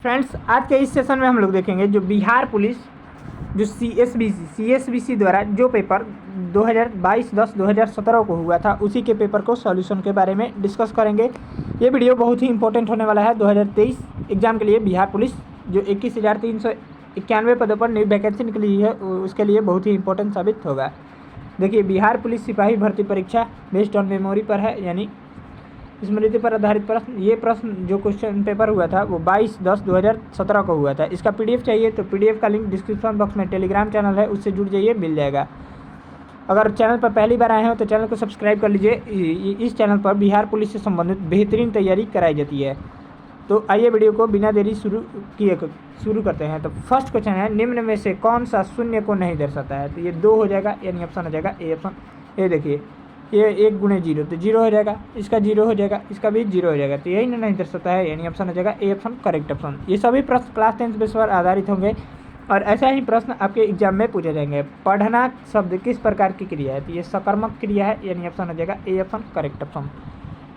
Friends, आज के इस सेशन में हम लोग देखेंगे जो बिहार पुलिस जो सीएसबीसी द्वारा जो पेपर 2022-10-2017 को हुआ था उसी के पेपर को सॉल्यूशन के बारे में डिस्कस करेंगे। ये वीडियो बहुत ही इंपॉर्टेंट होने वाला है 2023 एग्जाम के लिए। बिहार पुलिस जो 21,391 पदों पर न्यू वैकेंसी निकली है उसके लिए बहुत ही इंपॉर्टेंट साबित होगा। देखिए, बिहार पुलिस सिपाही भर्ती परीक्षा बेस्ड ऑन मेमोरी पर है, यानी स्मृति पर आधारित प्रश्न। ये प्रश्न जो क्वेश्चन पेपर हुआ था वो 22/10/2017 को हुआ था। इसका पीडीएफ चाहिए तो पीडीएफ का लिंक डिस्क्रिप्शन बॉक्स में टेलीग्राम चैनल है, उससे जुड़ जाइए, मिल जाएगा। अगर चैनल पर पहली बार आए हो तो चैनल को सब्सक्राइब कर लीजिए। इस चैनल पर बिहार पुलिस से संबंधित बेहतरीन तैयारी कराई जाती है। तो आइए वीडियो को बिना देरी शुरू करते हैं। तो फर्स्ट क्वेश्चन है, निम्न में से कौन सा शून्य को नहीं दर्शाता है? तो ये 2 हो जाएगा, यानी ऑप्शन हो जाएगा ए ऑप्शन। ये देखिए, ये 1 × 0 तो 0 हो जाएगा, इसका 0 हो जाएगा, इसका भी 0 हो जाएगा, तो यही नहीं दर्शाता है, यानी ऑप्शन हो जाएगा ए ऑप्शन करेक्ट ऑप्शन। ये सभी प्रश्न क्लास 10 बेस पर आधारित होंगे और ऐसा ही प्रश्न आपके एग्जाम में पूछे जाएंगे। पढ़ना शब्द किस प्रकार की क्रिया है? तो ये सकर्मक क्रिया है, यानी ऑप्शन हो जाएगा A option correct option.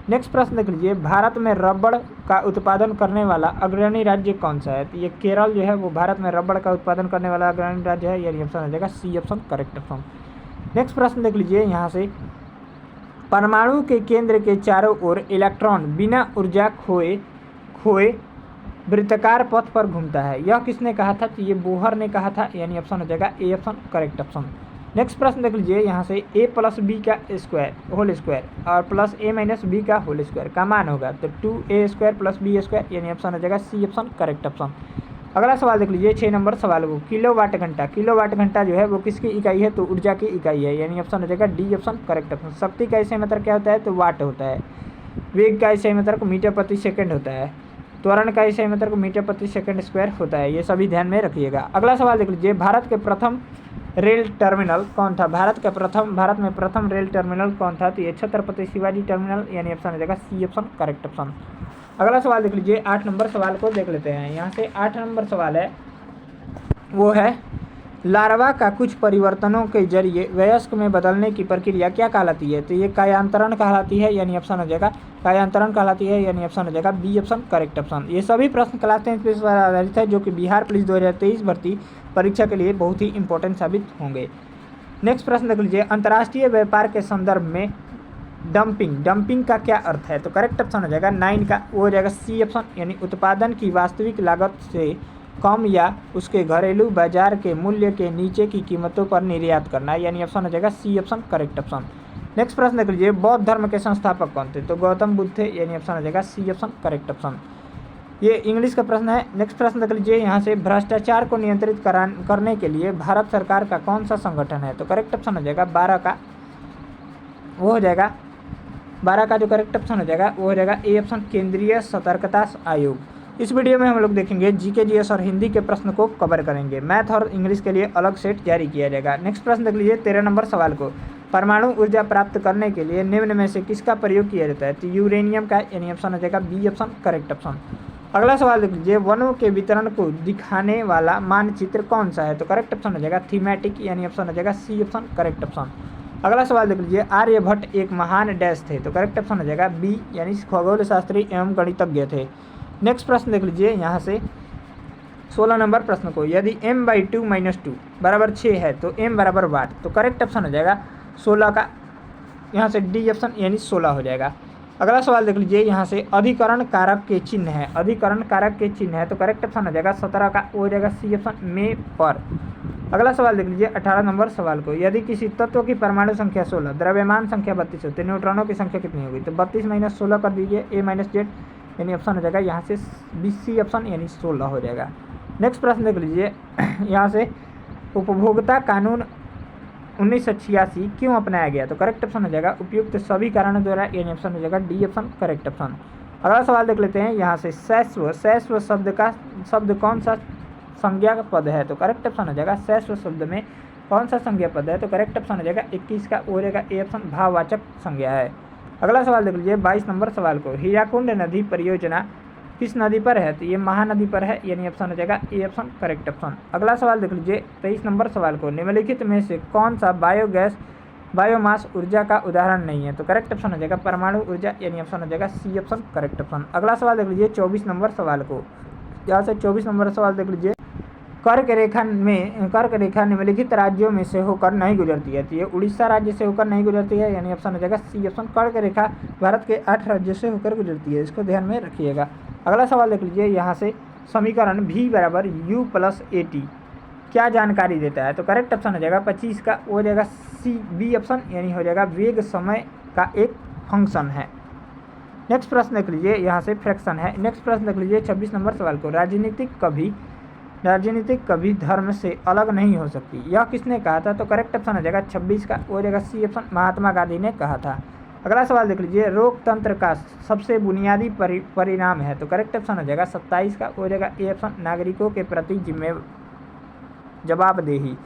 Next प्रश्न देख लीजिए, भारत में रबड़ का उत्पादन करने वाला अग्रणी राज्य कौन सा है? तो ये केरल जो है वो भारत में रबड़ का उत्पादन करने वाला अग्रणी राज्य है, यानी ऑप्शन हो जाएगा C option correct option. Next प्रश्न देख लीजिए, यहाँ से परमाणु के केंद्र के चारों ओर इलेक्ट्रॉन बिना ऊर्जा खोए वृत्ताकार पथ पर घूमता है, यह किसने कहा था? तो ये बोहर ने कहा था, यानी ऑप्शन हो जाएगा A option correct option. Next प्रश्न देख लीजिए, यहाँ से a + b का होल स्क्वायर और प्लस a - b का होल स्क्वायर का मान होगा, तो 2a² + b², यानी ऑप्शन हो जाएगा सी ऑप्शन करेक्ट ऑप्शन। अगला सवाल देख लीजिए, 6 नंबर सवाल को, किलोवाट घंटा जो है वो किसकी इकाई है? तो ऊर्जा की इकाई है, यानी ऑप्शन हो जाएगा डी ऑप्शन करेक्ट ऑप्शन। शक्ति का इसे मतलब क्या होता है? तो वाट होता है। वेग का इसे मतलब मीटर प्रति सेकंड होता है। त्वरण का इसे मतलब मीटर प्रति सेकंड स्क्वायर होता है। ये सभी ध्यान में रखिएगा। अगला सवाल देख लीजिए, भारत के प्रथम रेल टर्मिनल कौन था? भारत में प्रथम रेल टर्मिनल कौन था? तो ये छत्रपति शिवाजी टर्मिनल, यानी ऑप्शन हो जाएगा सी ऑप्शन करेक्ट ऑप्शन। अगला सवाल देख लीजिए, 8 नंबर सवाल को देख लेते हैं। यहाँ से 8 नंबर सवाल है, वो है लार्वा का कुछ परिवर्तनों के जरिए वयस्क में बदलने की प्रक्रिया क्या कहलाती है? तो ये कायांतरण कहलाती है, यानी ऑप्शन हो जाएगा कायांतरण कहलाती है, यानी ऑप्शन हो जाएगा बी ऑप्शन करेक्ट ऑप्शन। ये सभी प्रश्न क्लास 10 पे आधारित है, जो कि बिहार पुलिस 2023 भर्ती परीक्षा के लिए बहुत ही इंपॉर्टेंट साबित होंगे। नेक्स्ट प्रश्न देख लीजिए, अंतर्राष्ट्रीय व्यापार के संदर्भ में डंपिंग का क्या अर्थ है? तो करेक्ट ऑप्शन हो जाएगा 9 का, वो हो जाएगा सी ऑप्शन, यानी उत्पादन की वास्तविक लागत से कम या उसके घरेलू बाजार के मूल्य के नीचे की कीमतों पर निर्यात करना, यानी ऑप्शन हो जाएगा C option correct option. Next प्रश्न देख लीजिए, बौद्ध धर्म के संस्थापक कौन थे? तो गौतम बुद्ध थे, यानी ऑप्शन हो जाएगा सी ऑप्शन करेक्ट ऑप्शन। ये इंग्लिश का प्रश्न है। नेक्स्ट प्रश्न देख लीजिए, यहाँ से भ्रष्टाचार को नियंत्रित करने के लिए भारत सरकार का कौन सा संगठन है? तो करेक्ट ऑप्शन हो जाएगा 12 का, वो हो जाएगा 12 का जो करेक्ट ऑप्शन हो जाएगा वो हो जाएगा ए ऑप्शन केंद्रीय सतर्कता आयोग। इस वीडियो में हम लोग देखेंगे जीके जीएस और हिंदी के प्रश्न को कवर करेंगे। मैथ और इंग्लिश के लिए अलग सेट जारी किया जाएगा। नेक्स्ट प्रश्न देख लीजिए, 13 नंबर सवाल को, परमाणु ऊर्जा प्राप्त करने के लिए निम्न में से किसका प्रयोग किया जाता है? तो यूरेनियम का, यानी ऑप्शन हो जाएगा बी ऑप्शन करेक्ट ऑप्शन। अगला सवाल देख लीजिए, वनों के वितरण को दिखाने वाला मानचित्र कौन सा है? तो करेक्ट ऑप्शन हो जाएगा थीमेटिक, यानी ऑप्शन हो जाएगा सी ऑप्शन करेक्ट ऑप्शन। अगला सवाल देख लीजिए, आर्यभट्ट एक महान डैश थे? तो करेक्ट ऑप्शन हो जाएगा बी, यानी खगोल शास्त्री एवं गणितज्ञ थे। नेक्स्ट प्रश्न देख लीजिए, यहाँ से 16 नंबर प्रश्न को, यदि m/2 - 2 बराबर 6 है तो m बराबर वाट, तो करेक्ट ऑप्शन हो जाएगा 16 का, यहाँ से डी ऑप्शन, यानी 16 हो जाएगा। अगला सवाल देख लीजिए, यहाँ से अधिकरण कारक के चिन्ह है, तो करेक्ट ऑप्शन हो जाएगा 17 का, वो हो जाएगा सी ऑप्शन में पर। अगला सवाल देख लीजिए, 18 नंबर सवाल को, यदि किसी तत्व की परमाणु संख्या 16, द्रव्यमान संख्या 32 हो तो न्यूट्रॉनों की संख्या कितनी होगी? तो 32 - 16 कर दीजिए, a - z, यानी ऑप्शन हो जाएगा यहाँ से बी सी ऑप्शन, यानी 16 हो जाएगा। नेक्स्ट प्रश्न देख लीजिए, यहाँ से उपभोक्ता कानून 1986 क्यों अपनाया गया? तो करेक्ट ऑप्शन हो जाएगा उपयुक्त सभी कारणों द्वारा, यानी ऑप्शन हो जाएगा डी ऑप्शन करेक्ट ऑप्शन। अगला सवाल देख लेते हैं, यहाँ से शैशव शब्द कौन सा संज्ञा पद है? तो करेक्ट ऑप्शन हो जाएगा शैशव शब्द में कौन सा संज्ञा पद है? तो करेक्ट ऑप्शन हो जाएगा 21 का, वो रहेगा ए ऑप्शन भाववाचक संज्ञा है। अगला सवाल देख लीजिए, 22 नंबर सवाल को, हीराकुंड नदी परियोजना किस नदी पर है? तो ये महानदी पर है, यानी ऑप्शन हो जाएगा ए ऑप्शन करेक्ट ऑप्शन। अगला सवाल देख लीजिए, 23 नंबर सवाल को, निम्नलिखित में से कौन सा बायोमास ऊर्जा का उदाहरण नहीं है? तो करेक्ट ऑप्शन हो जाएगा परमाणु ऊर्जा, यानी ऑप्शन हो जाएगा सी ऑप्शन करेक्ट ऑप्शन। अगला सवाल देख लीजिए, 24 नंबर सवाल को, यहाँ से 24 नंबर सवाल देख लीजिए। कर्क रेखा निम्नलिखित राज्यों में से होकर नहीं गुजरती है, तो ये उड़ीसा राज्य से होकर नहीं गुजरती है, यानी ऑप्शन हो जाएगा सी ऑप्शन। कर्क रेखा भारत के 8 राज्यों से होकर गुजरती है, इसको ध्यान में रखिएगा। अगला सवाल देख लीजिए। यहाँ से समीकरण v बराबर u प्लस AT क्या जानकारी देता है, तो करेक्ट ऑप्शन हो जाएगा 25 का, वो हो जाएगा सी बी ऑप्शन, यानी हो जाएगा वेग समय का एक फंक्शन है। नेक्स्ट प्रश्न देख लीजिए। यहाँ से फ्रैक्शन है। नेक्स्ट प्रश्न देख लीजिए 26 नंबर सवाल को। राजनीतिक कभी धर्म से अलग नहीं हो सकती, यह किसने कहा था, तो करेक्ट ऑप्शन हो जाएगा 26 का, वो हो जाएगा सी ऑप्शन, महात्मा गांधी ने कहा था। अगला सवाल देख लीजिए। लोकतंत्र का सबसे बुनियादी परिणाम है, तो करेक्ट ऑप्शन हो जाएगा 27 का, वो हो जाएगा ए ऑप्शन, नागरिकों के प्रति जवाबदेही।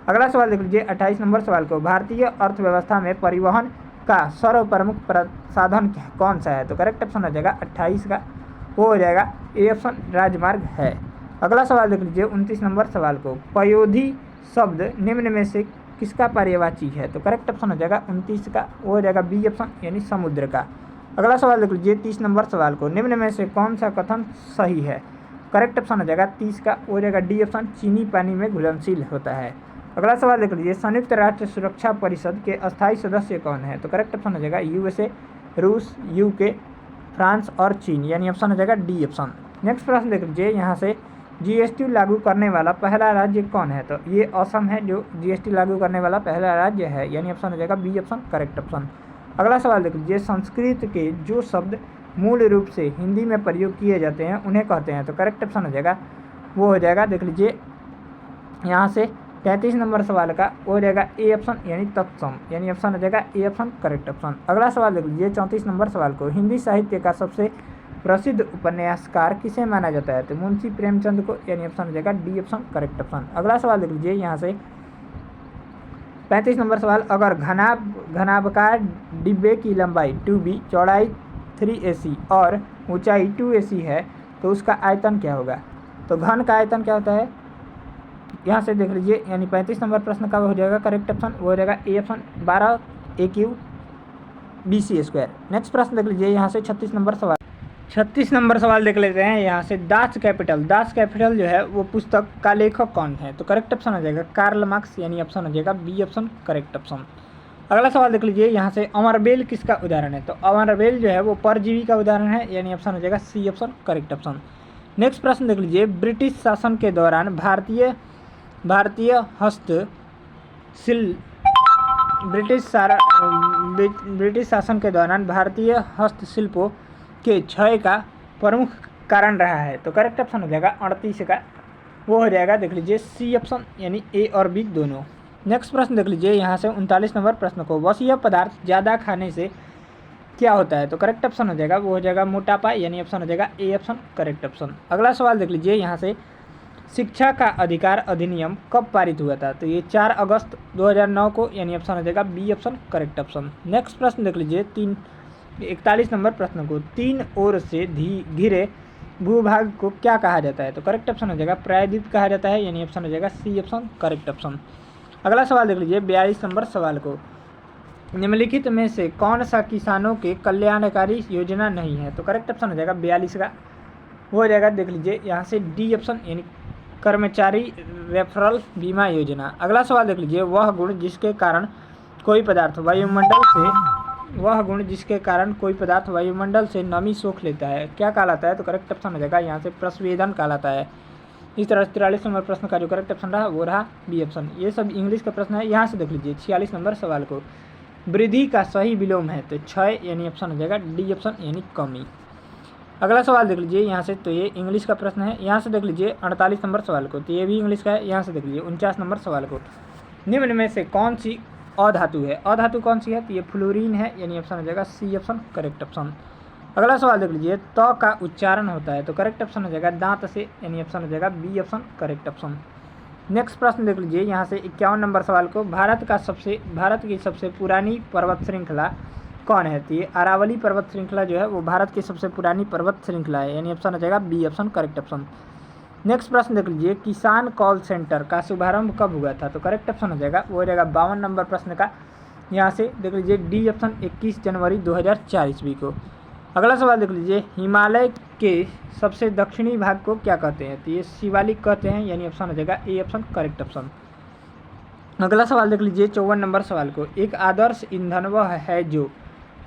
अगला सवाल देख लीजिए 28 नंबर सवाल को। भारतीय अर्थव्यवस्था में परिवहन का सर्वप्रमुख साधन कौन सा है, तो करेक्ट ऑप्शन हो जाएगा 28 का, वो हो जाएगा ए ऑप्शन, राजमार्ग है। अगला सवाल देख लीजिए 29 नंबर सवाल को। पयोधी शब्द निम्न में से किसका पर्यायवाची है, तो करेक्ट ऑप्शन हो जाएगा 29 का, वो हो जाएगा बी ऑप्शन, यानी समुद्र का। अगला सवाल देख लीजिए 30 नंबर सवाल को। निम्न में से कौन सा कथन सही है, करेक्ट ऑप्शन हो जाएगा 30 का, वो हो जाएगा डी ऑप्शन, चीनी पानी में घुलनशील होता है। अगला सवाल देख लीजिए। संयुक्त राष्ट्र सुरक्षा परिषद के अस्थायी सदस्य कौन है, तो करेक्ट ऑप्शन हो जाएगा USA, रूस, UK, फ्रांस और चीन, यानी ऑप्शन हो जाएगा डी ऑप्शन। नेक्स्ट प्रश्न देख लीजिए। यहाँ से GST लागू करने वाला पहला राज्य कौन है, तो ये असम है जो GST लागू करने वाला पहला राज्य है, यानी ऑप्शन हो जाएगा बी ऑप्शन, करेक्ट ऑप्शन। अगला सवाल देख लीजिए। संस्कृत के जो शब्द मूल रूप से हिंदी में प्रयोग किए जाते हैं उन्हें कहते हैं, तो करेक्ट ऑप्शन हो जाएगा, वो हो जाएगा देख लीजिए यहाँ से 33 नंबर सवाल का, वो हो जाएगा ए ऑप्शन, यानी तत्सम, यानी ऑप्शन हो जाएगा ए ऑप्शन, करेक्ट ऑप्शन। अगला सवाल देख लीजिए 34 नंबर सवाल को। हिंदी साहित्य का सबसे प्रसिद्ध उपन्यासकार किसे माना जाता है, तो मुंशी प्रेमचंद को, यानी ऑप्शन हो जाएगा डी ऑप्शन, करेक्ट ऑप्शन। अगला सवाल देख लीजिए। यहाँ से 35 नंबर सवाल। अगर घनाभकार डिब्बे की लंबाई 2b, चौड़ाई 3ac और ऊंचाई 2ac है, तो उसका आयतन क्या होगा, तो घन का आयतन क्या होता है, यहाँ से देख लीजिए, यानी 35 नंबर प्रश्न का हो जाएगा करेक्ट ऑप्शन, वो हो जाएगा ए ऑप्शन, 12 AQ/BC²। नेक्स्ट प्रश्न देख लीजिए। यहाँ से 36 नंबर सवाल। 36 नंबर सवाल देख लेते हैं। यहाँ से दास कैपिटल जो है वो पुस्तक का लेखक कौन है, तो करेक्ट ऑप्शन हो जाएगा कार्ल मार्क्स, यानी ऑप्शन हो जाएगा बी ऑप्शन, करेक्ट ऑप्शन। अगला सवाल देख लीजिए। यहाँ से अमरबेल किसका उदाहरण है, तो अमरबेल जो है वो परजीवी का उदाहरण है, यानी ऑप्शन हो जाएगा C option, correct option. Next प्रश्न देख लीजिए। ब्रिटिश शासन के दौरान भारतीय हस्तशिल्पों के क्षय का प्रमुख कारण रहा है, तो करेक्ट ऑप्शन हो जाएगा 38 का, वो हो जाएगा देख लीजिए सी ऑप्शन, यानी ए और बी दोनों। नेक्स्ट प्रश्न देख लीजिए। यहाँ से 39 नंबर प्रश्न को। वसीय पदार्थ ज़्यादा खाने से क्या होता है, तो करेक्ट ऑप्शन हो जाएगा, वो हो जाएगा मोटापा, यानी ऑप्शन हो जाएगा ए ऑप्शन, करेक्ट ऑप्शन। अगला सवाल देख लीजिए। यहाँ से शिक्षा का अधिकार अधिनियम कब पारित हुआ था, तो ये 4 अगस्त 2009 को, यानी ऑप्शन हो जाएगा B option, correct option. Next प्रश्न देख लीजिए। 41 नंबर प्रश्न को। 3 ओर से घिरे भूभाग को क्या कहा जाता है, तो करेक्ट ऑप्शन हो जाएगा प्रायद्वीप कहा जाता है, यानी ऑप्शन हो जाएगा सी ऑप्शन, करेक्ट ऑप्शन। अगला सवाल देख लीजिए। 42 नंबर सवाल को। निम्नलिखित में से कौन सा किसानों के कल्याणकारी योजना नहीं है, तो करेक्ट ऑप्शन हो जाएगा 42 का, वो हो जाएगा देख लीजिए यहाँ से डी ऑप्शन, यानी कर्मचारी रेफरल बीमा योजना। अगला सवाल देख लीजिए। वह गुण जिसके कारण कोई पदार्थ वायुमंडल से नमी सोख लेता है क्या कहलाता है, तो करेक्ट ऑप्शन हो जाएगा यहाँ से प्रस्वेदन कहलाता है। इस तरह 43 नंबर प्रश्न का जो करेक्ट ऑप्शन रहा वो रहा बी ऑप्शन। ये सब इंग्लिश का प्रश्न है। यहाँ से देख लीजिए 46 नंबर सवाल को। वृद्धि का सही विलोम है, तो क्षय, यानी ऑप्शन हो जाएगा डी ऑप्शन, यानी कमी। अगला सवाल देख लीजिए। यहाँ से तो ये इंग्लिश का प्रश्न है। यहाँ से देख लीजिए 48 नंबर सवाल को, तो ये भी इंग्लिश का है। यहाँ से देख लीजिए 49 नंबर सवाल को। निम्न में से कौन सी अधातु है, अधातु कौन सी है, तो ये फ्लोरीन है, यानी ऑप्शन हो जाएगा सी ऑप्शन, करेक्ट ऑप्शन। अगला सवाल देख लीजिए। त का उच्चारण होता है, तो करेक्ट ऑप्शन हो जाएगा दांत से, यानी ऑप्शन हो जाएगा B option, correct option. Next प्रश्न देख लीजिए। यहाँ से 51 नंबर सवाल को। भारत की सबसे पुरानी पर्वत श्रृंखला कौन है, तो ये अरावली पर्वत श्रृंखला जो है वो भारत की सबसे पुरानी पर्वत श्रृंखला है, यानी ऑप्शन हो जाएगा B option, correct option. Next प्रश्न देख लीजिए। किसान कॉल सेंटर का शुभारंभ कब हुआ था, तो करेक्ट ऑप्शन हो जाएगा, वो हो जाएगा 52 नंबर प्रश्न का। यहाँ से देख लीजिए डी ऑप्शन 21 जनवरी 2004 ईस्वी को। अगला सवाल देख लीजिए, हिमालय के सबसे दक्षिणी भाग को क्या कहते हैं? तो ये शिवालिक कहते हैं, यानी ऑप्शन हो जाएगा ए ऑप्शन करेक्ट ऑप्शन। अगला सवाल देख लीजिए 54 नंबर सवाल को, एक आदर्श ईंधन वह है जो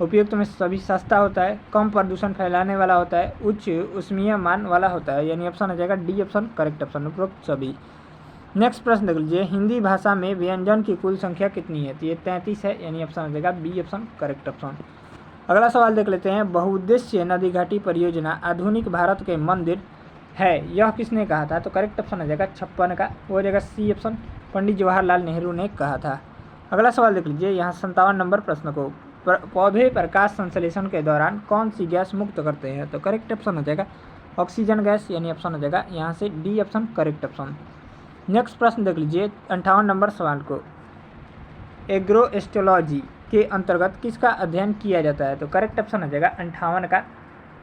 उपयुक्त में सभी सस्ता होता है, कम प्रदूषण फैलाने वाला होता है, उच्च ऊष्मीय मान वाला होता है, यानी ऑप्शन हो जाएगा डी ऑप्शन करेक्ट ऑप्शन, उपरोक्त सभी। नेक्स्ट प्रश्न देख लीजिए, हिंदी भाषा में व्यंजन की कुल संख्या कितनी है? तो ये 33 है, यानी ऑप्शन हो जाएगा बी ऑप्शन करेक्ट ऑप्शन। अगला सवाल देख लेते हैं, बहुउद्देश्य नदी घाटी परियोजना आधुनिक भारत के मंदिर है, यह किसने कहा था? तो करेक्ट ऑप्शन हो जाएगा 56 का, वो हो जाएगा सी ऑप्शन, पंडित जवाहरलाल नेहरू ने कहा था। अगला सवाल देख लीजिए, यहाँ 57 नंबर प्रश्न को, पौधे प्रकाश संश्लेषण के दौरान कौन सी गैस मुक्त करते हैं? तो करेक्ट ऑप्शन हो जाएगा ऑक्सीजन गैस, यानी ऑप्शन हो जाएगा यहाँ से D option correct option. Next प्रश्न देख लीजिए 58 नंबर सवाल को, एग्रोएस्ट्रोलॉजी के अंतर्गत किसका अध्ययन किया जाता है? तो करेक्ट ऑप्शन हो जाएगा 58 का,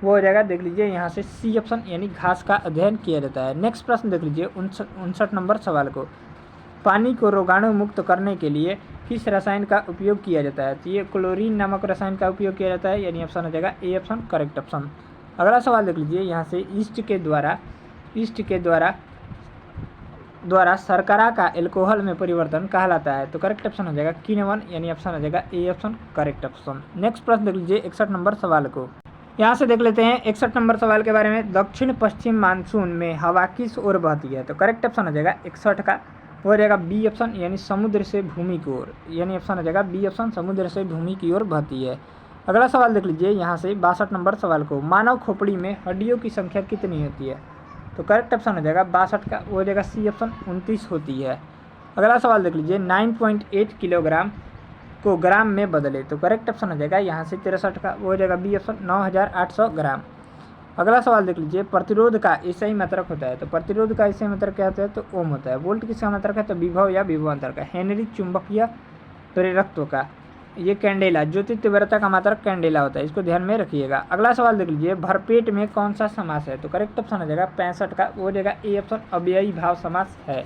वो हो जाएगा देख लीजिए यहाँ से सी ऑप्शन, यानी घास का अध्ययन किया जाता है। नेक्स्ट प्रश्न देख लीजिए 59 नंबर सवाल को, पानी को रोगाणु मुक्त करने के लिए किस रसायन का उपयोग किया जाता है? तो ये क्लोरीन नामक रसायन का उपयोग किया जाता है, यानी ऑप्शन हो जाएगा ए ऑप्शन करेक्ट ऑप्शन। अगला सवाल देख लीजिए, यहाँ से ईस्ट के द्वारा शर्करा का एल्कोहल में परिवर्तन कहलाता है। तो करेक्ट ऑप्शन हो जाएगा किण्वन, यानी ऑप्शन हो जाएगा A option correct option. Next प्रश्न देख लीजिए 61 नंबर सवाल को, यहाँ से देख लेते हैं 61 नंबर सवाल के बारे में, दक्षिण पश्चिम मानसून में हवा किस ओर बहती है? तो करेक्ट ऑप्शन हो जाएगा 61 का, वो हो जाएगा बी ऑप्शन, यानी समुद्र से भूमि की ओर, यानी ऑप्शन हो जाएगा बी ऑप्शन, समुद्र से भूमि की ओर बहती है। अगला सवाल देख लीजिए यहाँ से 62 नंबर सवाल को, मानव खोपड़ी में हड्डियों की संख्या कितनी होती है? तो करेक्ट ऑप्शन हो जाएगा 62 का, वो हो जाएगा सी ऑप्शन 29 होती है। अगला सवाल देख लीजिए 9.8 किलोग्राम को ग्राम में बदले। तो करेक्ट ऑप्शन हो जाएगा यहाँ से 63 का, वो हो जाएगा बी ऑप्शन 9800 ग्राम। अगला सवाल देख लीजिए, प्रतिरोध का एसआई मात्रक होता है। तो प्रतिरोध का एसआई मात्रक क्या होता है? तो ओम होता है। वोल्ट किसका मात्रक है? तो विभव या विभवांतर का। हेनरी चुंबकीय प्रेरकत्व का, ये कैंडेला, ज्योति तीव्रता का मात्रक कैंडेला होता है, इसको ध्यान में रखिएगा। अगला सवाल देख लीजिए, भरपेट में कौन सा समास है? तो करेक्ट ऑप्शन हो जाएगा 65 का, वो हो जाएगा ए ऑप्शन, अव्ययी भाव समास है।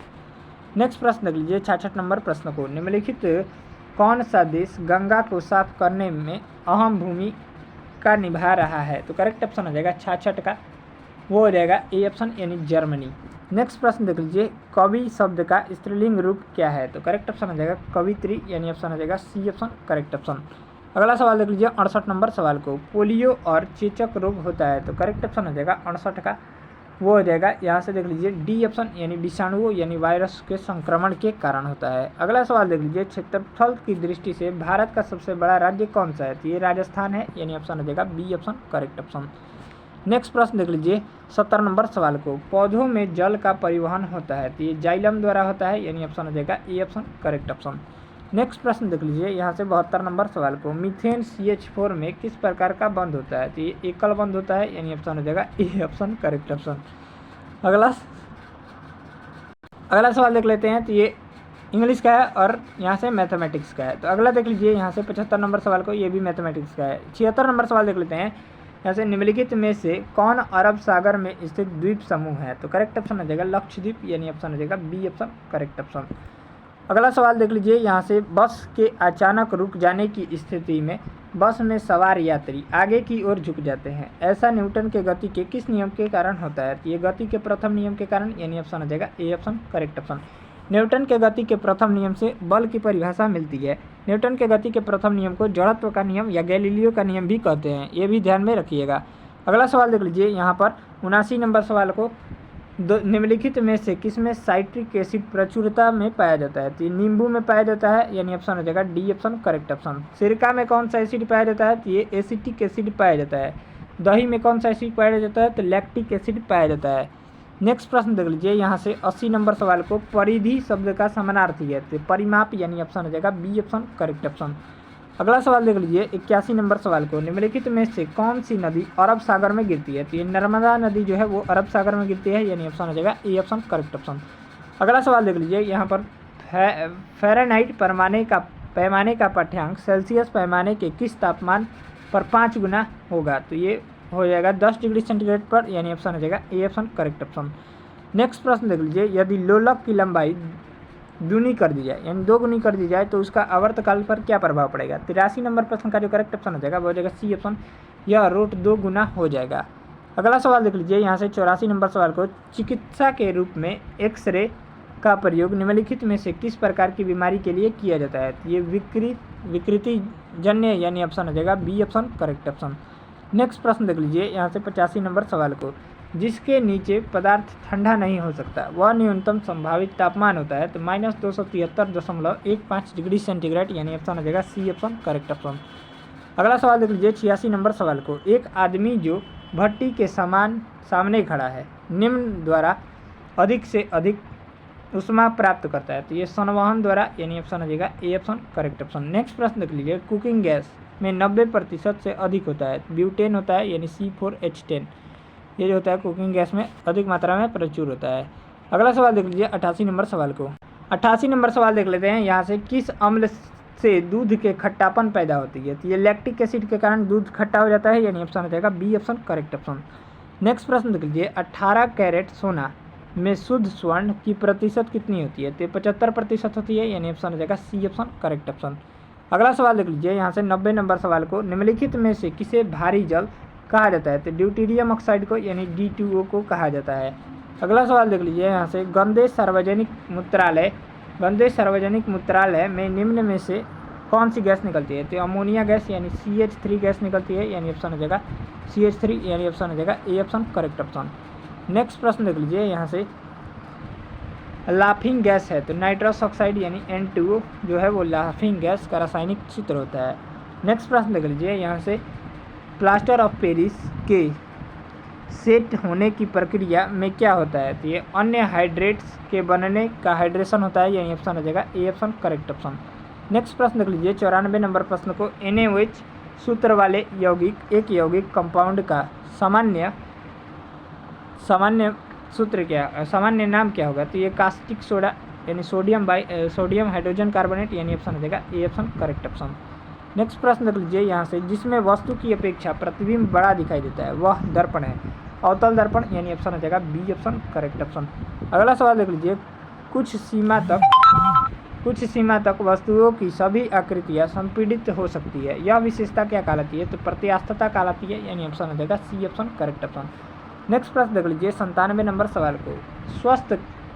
नेक्स्ट प्रश्न देख लीजिए 66 नंबर प्रश्न को, निम्नलिखित कौन सा देश गंगा को साफ करने में अहम भूमिका निभा रहा है? तो करेक्ट ऑप्शन हो जाएगा 66 का, वो हो जाएगा ए ऑप्शन, यानी जर्मनी। नेक्स्ट प्रश्न देख लीजिए, कवि शब्द का स्त्रीलिंग रूप क्या है? तो करेक्ट ऑप्शन हो जाएगा कवित्री, यानी ऑप्शन हो जाएगा सी ऑप्शन करेक्ट ऑप्शन। अगला सवाल देख लीजिए 68 नंबर सवाल को, पोलियो और चेचक रोग होता है। तो करेक्ट ऑप्शन हो जाएगा 68 का, वो हो जाएगा यहाँ से देख लीजिए डी ऑप्शन, यानी विषाणुओं यानी वायरस के संक्रमण के कारण होता है। अगला सवाल देख लीजिए, क्षेत्रफल की दृष्टि से भारत का सबसे बड़ा राज्य कौन सा है? तो ये राजस्थान है, यानी ऑप्शन हो जाएगा B option correct option. Next प्रश्न देख लीजिए 70 नंबर सवाल को, पौधों में जल का परिवहन होता है। तो ये जाइलम द्वारा होता है, यानी ऑप्शन हो जाएगा A option correct option. Next प्रश्न देख लीजिए यहाँ से 72 नंबर सवाल को, मीथेन CH4 में किस प्रकार का बंध होता है? तो ये एकल बंध होता है, यानी ऑप्शन हो जाएगा ए ऑप्शन करेक्ट ऑप्शन। अगला सवाल देख लेते हैं, तो ये इंग्लिश का है और यहाँ से मैथमेटिक्स का है। तो अगला देख लीजिए यहाँ से 75 नंबर सवाल को, ये भी मैथमेटिक्स का है। 76 नंबर सवाल देख लेते हैं, यहाँ से निम्नलिखित में से कौन अरब सागर में स्थित द्वीप समूह है? तो करेक्ट ऑप्शन हो जाएगा लक्षद्वीप, यानी ऑप्शन हो जाएगा बी ऑप्शन करेक्ट ऑप्शन। अगला सवाल देख लीजिए यहाँ से, बस के अचानक रुक जाने की स्थिति में बस में सवार यात्री आगे की ओर झुक जाते हैं, ऐसा न्यूटन के गति के किस नियम के कारण होता है? तो ये गति के प्रथम नियम के कारण, यानी ऑप्शन हो जाएगा A option correct option. Newton के गति के प्रथम नियम से बल की परिभाषा मिलती है। न्यूटन के गति के प्रथम नियम को जड़त्व का नियम या गैलीलियो का नियम भी कहते हैं, ये भी ध्यान में रखिएगा। अगला सवाल देख लीजिए यहाँ पर 79 नंबर सवाल को, निम्नलिखित में से किसमें साइट्रिक एसिड प्रचुरता में पाया जाता है? तो नींबू में पाया जाता है, यानी ऑप्शन हो जाएगा डी ऑप्शन करेक्ट ऑप्शन। सिरका में कौन सा एसिड पाया जाता है? तो ये एसिटिक एसिड पाया जाता है। दही में कौन सा एसिड पाया जाता है? तो लैक्टिक एसिड पाया जाता है। नेक्स्ट प्रश्न देख लीजिए यहाँ से 80 नंबर सवाल को, परिधि शब्द का समानार्थी है। तो परिमाप, यानी ऑप्शन हो जाएगा बी ऑप्शन करेक्ट ऑप्शन। अगला सवाल देख लीजिए 81 नंबर सवाल को, निम्नलिखित में से कौन सी नदी अरब सागर में गिरती है? तो ये नर्मदा नदी जो है वो अरब सागर में गिरती है, यानी ऑप्शन हो जाएगा ए ऑप्शन करेक्ट ऑप्शन। अगला सवाल देख लीजिए यहाँ पर, फ़ारेनहाइट पैमाने का पाठ्यांक सेल्सियस पैमाने के किस तापमान पर 5 गुना होगा? तो ये हो जाएगा 10 डिग्री सेंटीग्रेड पर, यानी ऑप्शन हो जाएगा A option correct option. Next प्रश्न देख लीजिए, यदि लोलक की लंबाई दूनी कर दी जाए, यानी 2 गुनी कर दी जाए, तो उसका आवर्तकाल पर क्या प्रभाव पड़ेगा? 83 नंबर प्रश्न का जो करेक्ट ऑप्शन हो जाएगा वो हो जाएगा सी ऑप्शन, यह रूट 2 गुना हो जाएगा। अगला सवाल देख लीजिए यहाँ से 84 नंबर सवाल को, चिकित्सा के रूप में एक्सरे का प्रयोग निम्नलिखित में से किस प्रकार की बीमारी के लिए किया जाता है? ये विकृति जन्य यानी ऑप्शन हो जाएगा B option correct option. Next प्रश्न देख लीजिए यहाँ से 85 नंबर सवाल को, जिसके नीचे पदार्थ ठंडा नहीं हो सकता वह न्यूनतम संभावित तापमान होता है तो -273.15 डिग्री सेंटीग्रेड यानी ऑप्शन हो जाएगा सी ऑप्शन करेक्ट ऑप्शन। अगला सवाल देख लीजिए 86 नंबर सवाल को, एक आदमी जो भट्टी के सामने खड़ा है निम्न द्वारा अधिक से अधिक ऊष्मा प्राप्त करता है तो ये संवहन द्वारा यानी ऑप्शन हो जाएगा A option correct option. Next प्रश्न देख लीजिए, कुकिंग गैस में 90% से अधिक होता है ब्यूटेन होता है यानी C4H10, ये जो होता है कुकिंग गैस में अधिक मात्रा में प्रचुर होता है। अगला सवाल देख लीजिए 88 नंबर सवाल को, 88 नंबर सवाल देख लेते हैं यहाँ से, किस अम्ल से दूध के खट्टापन पैदा होती है? तो ये लैक्टिक एसिड के कारण दूध खट्टा हो जाता है यानी ऑप्शन हो जाएगा B option correct option. Next प्रश्न देख लीजिए, 18 कैरेट सोना में शुद्ध स्वर्ण की प्रतिशत कितनी होती है? तो 75% होती है यानी ऑप्शन हो जाएगा सी ऑप्शन करेक्ट ऑप्शन। अगला सवाल देख लीजिए यहाँ से 90 नंबर सवाल को, निम्नलिखित में से किसे भारी जल कहा जाता है? तो ड्यूटेरियम ऑक्साइड को यानी D2O को कहा जाता है। अगला सवाल देख लीजिए यहाँ से, गंदे सार्वजनिक मूत्रालय में निम्न में से कौन सी गैस निकलती है? तो अमोनिया गैस यानी CH3 गैस निकलती है यानी ऑप्शन हो जाएगा CH3 यानी ऑप्शन हो जाएगा A option correct option. Next प्रश्न देख लीजिए यहाँ से, लाफिंग गैस है तो नाइट्रस ऑक्साइड यानी N2O जो है वो लाफिंग गैस का रासायनिक सूत्र होता है। नेक्स्ट प्रश्न देख लीजिए यहाँ से, प्लास्टर ऑफ पेरिस के सेट होने की प्रक्रिया में क्या होता है? तो ये अन्य हाइड्रेट्स के बनने का हाइड्रेशन होता है यानी ऑप्शन हो जाएगा A option correct option. Next प्रश्न देख लीजिए 94 नंबर प्रश्न को, NaOH सूत्र वाले एक यौगिक कंपाउंड का सामान्य सूत्र क्या, सामान्य नाम क्या होगा? तो ये कास्टिक सोडा यानी सोडियम हाइड्रोजन कार्बोनेट यानी ऑप्शन हो जाएगा A option correct option. Next प्रश्न देख लीजिए यहाँ से, जिसमें वस्तु की अपेक्षा प्रतिबिंब बड़ा दिखाई देता है वह दर्पण है, अवतल दर्पण यानी ऑप्शन हो जाएगा बी ऑप्शन करेक्ट ऑप्शन। अगला सवाल देख लीजिए, कुछ सीमा तक वस्तुओं की सभी आकृतियाँ संपीड़ित हो सकती है, यह विशेषता क्या कहलाती है? तो प्रत्यास्थता कहलाती है यानी ऑप्शन हो जाएगा C option correct option. Next प्रश्न देख लीजिए 97 नंबर सवाल को,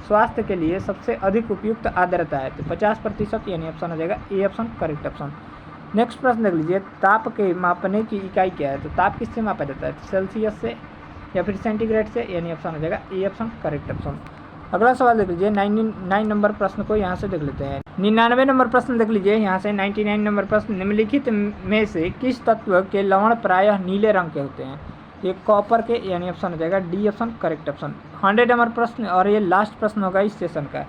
स्वास्थ्य के लिए सबसे अधिक उपयुक्त आर्द्रता है तो 50% यानी ऑप्शन हो जाएगा A option correct option. Next प्रश्न देख लीजिए, ताप के मापने की इकाई क्या है? तो ताप किससे मापा जाता है? तो सेल्सियस से या फिर सेंटीग्रेड से यानी ऑप्शन हो जाएगा ए ऑप्शन करेक्ट ऑप्शन। अगला सवाल देख लीजिए 99 नंबर प्रश्न को यहाँ से देख लेते हैं। 99 नंबर प्रश्न देख लीजिए यहाँ से 99 नंबर प्रश्न, निम्नलिखित में से किस तत्व के लवण प्रायः नीले रंग के होते हैं? ये कॉपर के यानी ऑप्शन हो जाएगा D option correct option. 100 number प्रश्न और ये लास्ट प्रश्न होगा इस सेशन का,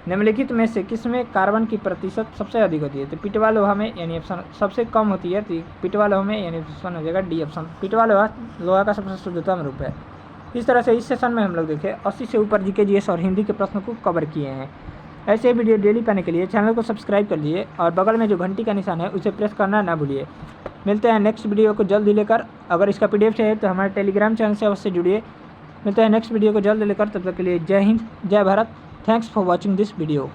निम्नलिखित में से किसमें कार्बन की प्रतिशत सबसे अधिक होती है? तो पिटवा लोहा में यानी ऑप्शन सबसे कम होती है तो पिटवा लोहा में यानी ऑप्शन हो जाएगा डी ऑप्शन। पिटवा लोहा का सबसे शुद्धतम रूप है। इस तरह से इस सेशन में हम लोग देखें 80 से ऊपर जीके जीएस और हिंदी के प्रश्नों को कवर किए हैं। ऐसे वीडियो डेली पाने के लिए चैनल को सब्सक्राइब कर लीजिए और बगल में जो घंटी का निशान है उसे प्रेस करना ना भूलिए। मिलते हैं नेक्स्ट वीडियो को जल्द ही लेकर। अगर इसका PDF चाहिए तो हमारे टेलीग्राम चैनल से अवश्य जुड़िए। मिलते हैं नेक्स्ट वीडियो को जल्द लेकर, तब तक के लिए जय हिंद जय Bharat. Thanks for watching this video.